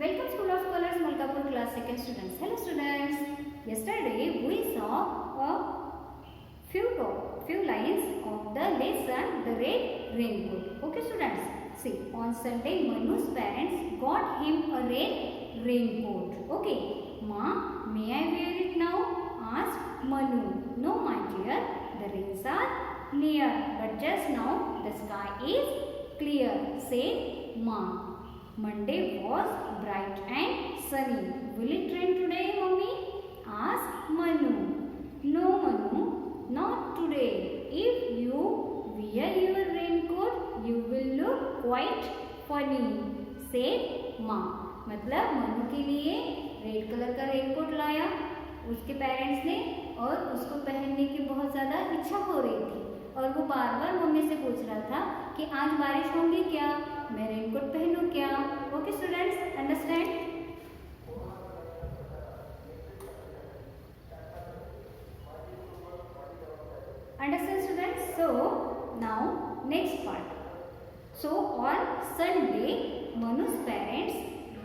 Welcome School of Colors, Malkapur class 2nd students. Hello students. Yesterday we saw a few lines of the lesson The Red Raincoat. Okay students. See, on Sunday Manu's parents got him a red raincoat. Okay. Ma, may I wear it now? Asked Manu. No my dear, the rains are near, but just now the sky is clear, said Ma. Monday was bright and sunny. Will it rain today, Mummy? Asked Manu. No, Manu, not today. If you wear your raincoat, you will look quite funny, said Ma. मतलब मनु के लिए red colour का raincoat लाया उसके parents ने और उसको पहनने की बहुत ज़्यादा इच्छा हो रही थी और वो बार बार मम्मी से पूछ रहा था कि आज बारिश होगी क्या, मैं रेनकोट पहनूं क्या. Okay students, understand. Understand students? So now next part. So on Sunday, Manu's parents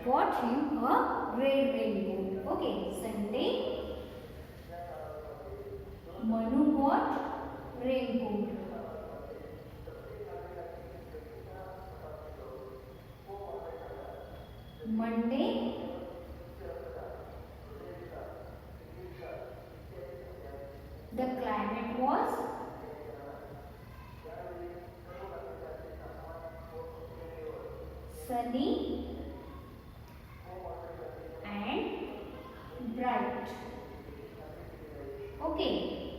got him a red raincoat. Okay, Sunday Manu got raincoat. Monday the climate was sunny and bright. Okay,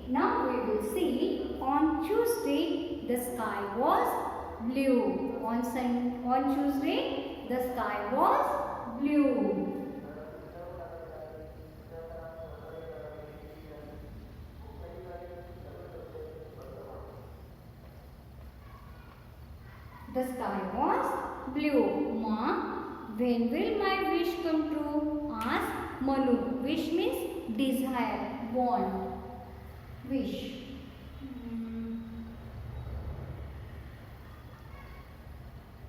now we will see on Tuesday the sky was blue. On Tuesday the sky was blue. The sky was blue. Ma, when will my wish come true? Asked Manu. Wish means desire, want, wish.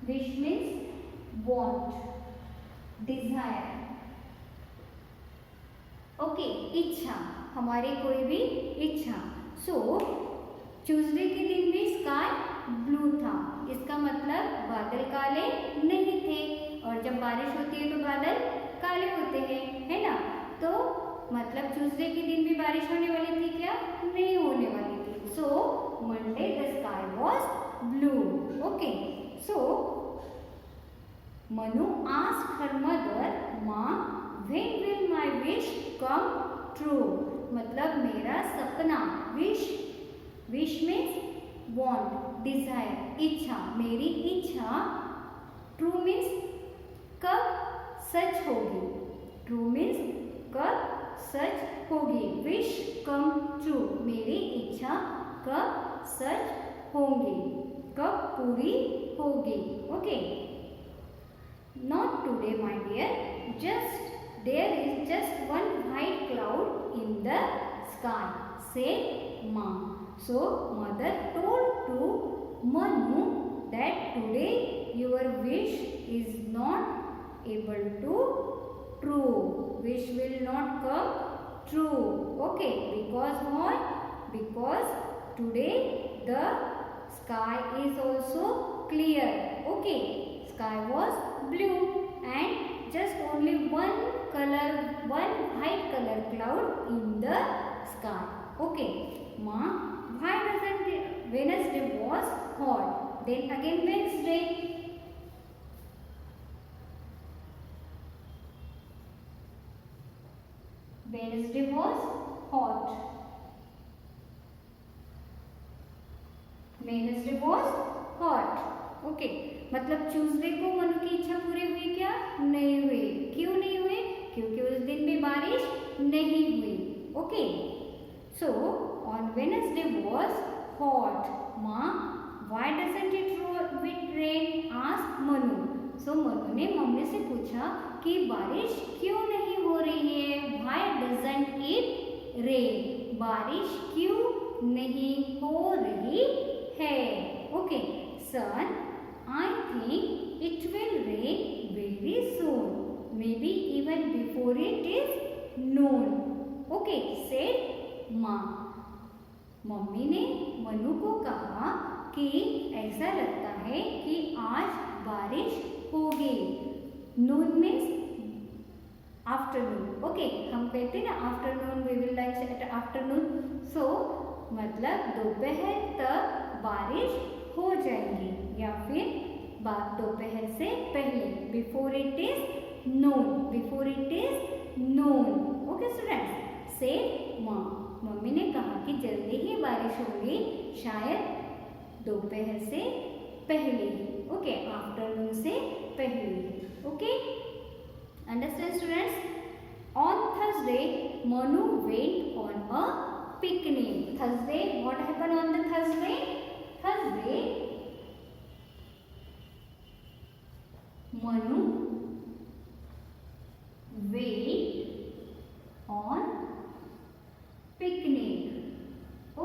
Wish means want, desire. Okay, इच्छा, हमारी कोई भी इच्छा. So, Tuesday के दिन भी sky blue था. इसका मतलब बादल काले नहीं थे और जब बारिश होती है तो बादल काले होते हैं, है ना. तो मतलब ट्यूसडे के दिन भी बारिश होने वाली थी क्या? नहीं होने वाली थी. So Monday the sky was blue. Okay, so Manu asked her mother, Ma, when will my wish come true? मतलब मेरा सपना, wish means want, desire, इच्छा, मेरी इच्छा true means कब सच होगी. True means कब सच होगी. Wish come true, मेरी इच्छा कब सच होंगी, कब पूरी होगी. Okay. Not today, my dear. There is just one white cloud in the sky, said Ma. So mother told to Manu that today your wish is not able to true. Wish will not come true. Okay, because what? Because today the sky is also clear. Okay, sky was blue and just only one white color cloud in the sky. Okay, Ma, why doesn't Wednesday was hot? Then again Wednesday was hot. Wednesday was hot. Okay, मतलब Tuesday को मनु की इच्छा पूरी हुई क्या? नहीं हुई. क्यों नहीं हुई? क्योंकि उस दिन भी बारिश नहीं हुई. Okay, so on Wednesday was hot. माँ, why doesn't it rain? Asked Manu. So Manu ने मम्मी से पूछा कि बारिश क्यों नहीं हो रही है. Why doesn't it rain? बारिश क्यों नहीं हो रही है. Okay, son, I think it will rain very soon. before it is noon. Okay, said माँ. मम्मी ने मनु को कहा कि ऐसा लगता है कि आज बारिश होगी. नून मीन्स आफ्टरनून. ओके, हम कहते हैं ना afternoon, we will lunch at afternoon. So मतलब दोपहर तक बारिश हो जाएगी या फिर दोपहर से पहले. Before it is Noon. Before it is Noon. Okay students, से माँ. मम्मी ने कहा कि जल्दी ही बारिश होगी, शायद दोपहर से पहले ही. ओके, आफ्टरनून से पहले. Okay, understand students? On Thursday, Manu went on a picnic. Thursday, what happened on the Thursday? Thursday, Manu went on picnic.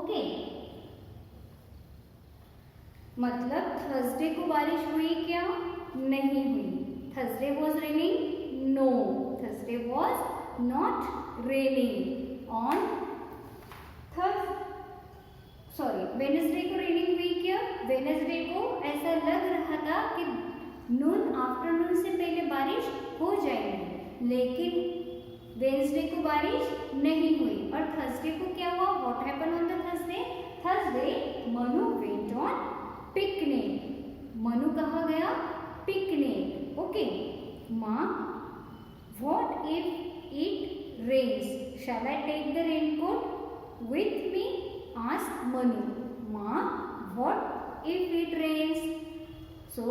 Okay. मतलब थर्सडे को बारिश हुई क्या? नहीं हुई. Thursday was raining? No, Thursday was not raining. On Wednesday को raining हुई क्या? वेडनेसडे को ऐसा लग रहा था कि नून आफ्टरनून से पहले बारिश हो जाएगी, लेकिन वेडनेसडे को बारिश नहीं हुई. और थर्सडे को क्या हुआ? What happened on the Thursday? Thursday Manu went on picnic. Manu कहाँ गया? पिकनिक. ओके. माँ, what if it rains? Shall I take the raincoat with me? Asked Manu. Ma, what if it rains? So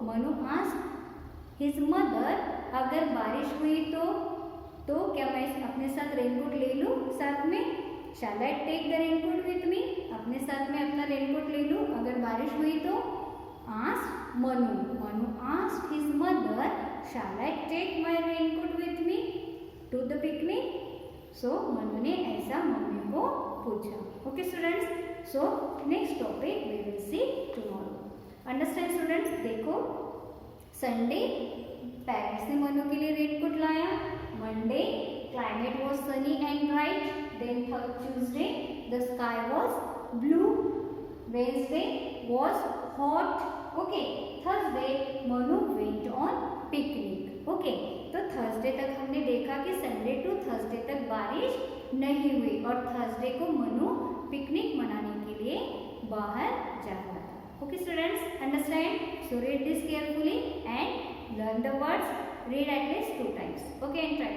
Manu asked his mother, अगर बारिश हुई तो क्या मैं अपने साथ रेनकोट ले लूँ साथ में? Shall I take the raincoat with me? अपने साथ में अपना रेनकोट ले लूँ अगर बारिश हुई तो? Asked Manu. Manu asked his mother, shall I take my raincoat with me to the picnic? So Manu ने ऐसा मम्मी को पूछा. Okay students, so next topic we will see tomorrow. Understand students? देखो, संडे पेरेंट्स ने मनु के लिए raincoat लाया. Monday climate was sunny and bright. Then Tuesday the sky was blue. Wednesday was hot. Okay. Thursday Manu went on picnic. Okay, तो Thursday तक हमने देखा कि संडे टू थर्सडे तक बारिश नहीं हुई और थर्सडे को मनु पिकनिक मनाने के लिए बाहर जा रहा था. Okay students, understand? So read this carefully and learn the words. Read at least 2 times. Okay, and try.